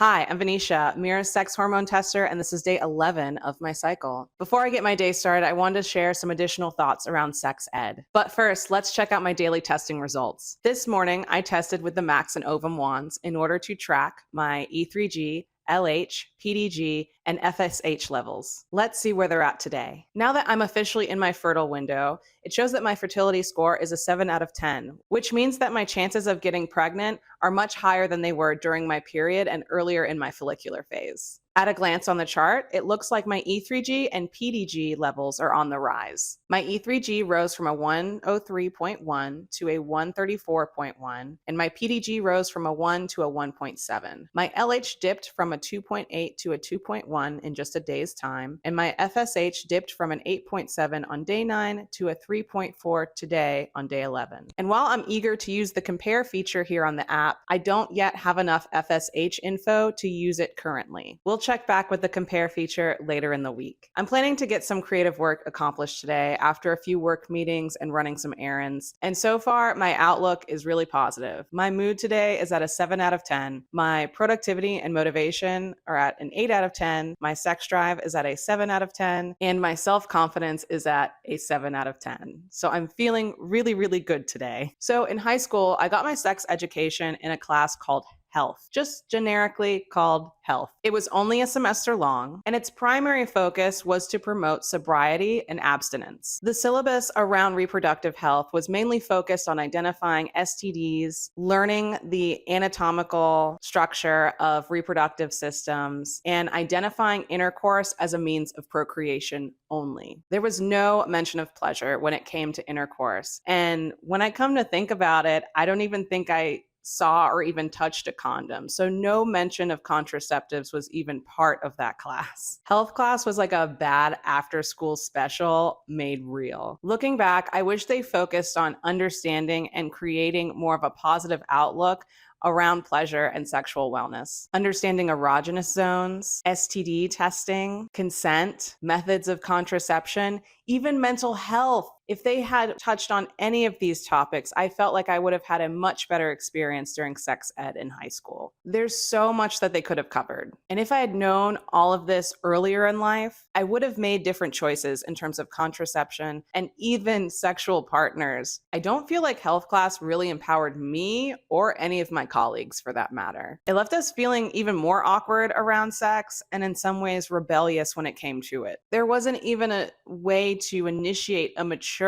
Hi, I'm Vinisha, Mira's sex hormone tester, and this is day 11 of my cycle. Before I get my day started, I wanted to share some additional thoughts around sex ed. But first, let's check out my daily testing results. This morning, I tested with the Max and Ovum wands in order to track my E3G, LH, PDG, and FSH levels. Let's see where they're at today. Now that I'm officially in my fertile window, it shows that my fertility score is a 7 out of 10, which means that my chances of getting pregnant are much higher than they were during my period and earlier in my follicular phase. At a glance on the chart, it looks like my E3G and PDG levels are on the rise. My E3G rose from a 103.1 to a 134.1, and my PDG rose from a 1 to a 1.7. My LH dipped from a 2.8 to a 2.1 in just a day's time, and my FSH dipped from an 8.7 on day 9 to a 3.4 today on day 11. And while I'm eager to use the compare feature here on the app, I don't yet have enough FSH info to use it currently. We'll check back with the compare feature later in the week. I'm planning to get some creative work accomplished today after a few work meetings and running some errands. And so far, my outlook is really positive. My mood today is at a 7 out of 10. My productivity and motivation are at an 8 out of 10. My sex drive is at a 7 out of 10. And my self-confidence is at a 7 out of 10. So I'm feeling really, really good today. So in high school, I got my sex education in a class called Health, just generically called Health. It was only a semester long, and its primary focus was to promote sobriety and abstinence. The syllabus around reproductive health was mainly focused on identifying STDs, learning the anatomical structure of reproductive systems, and identifying intercourse as a means of procreation only. There was no mention of pleasure when it came to intercourse. And when I come to think about it, I don't even think I saw or even touched a condom. So no mention of contraceptives was even part of that class. Health class was like a bad after school special made real. Looking back, I wish they focused on understanding and creating more of a positive outlook around pleasure and sexual wellness. Understanding erogenous zones, STD testing, consent, methods of contraception, even mental health. If they had touched on any of these topics, I felt like I would have had a much better experience during sex ed in high school. There's so much that they could have covered. And if I had known all of this earlier in life, I would have made different choices in terms of contraception and even sexual partners. I don't feel like health class really empowered me or any of my colleagues for that matter. It left us feeling even more awkward around sex and in some ways rebellious when it came to it. There wasn't even a way to initiate a mature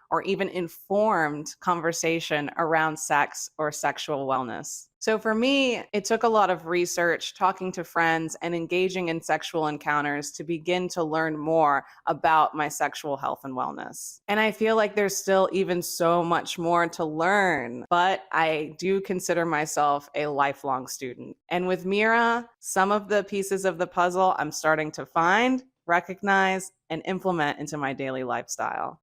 or even informed conversation around sex or sexual wellness. So for me, it took a lot of research, talking to friends, and engaging in sexual encounters to begin to learn more about my sexual health and wellness. And I feel like there's still even so much more to learn, but I do consider myself a lifelong student. And with Mira, some of the pieces of the puzzle I'm starting to find, recognize, and implement into my daily lifestyle.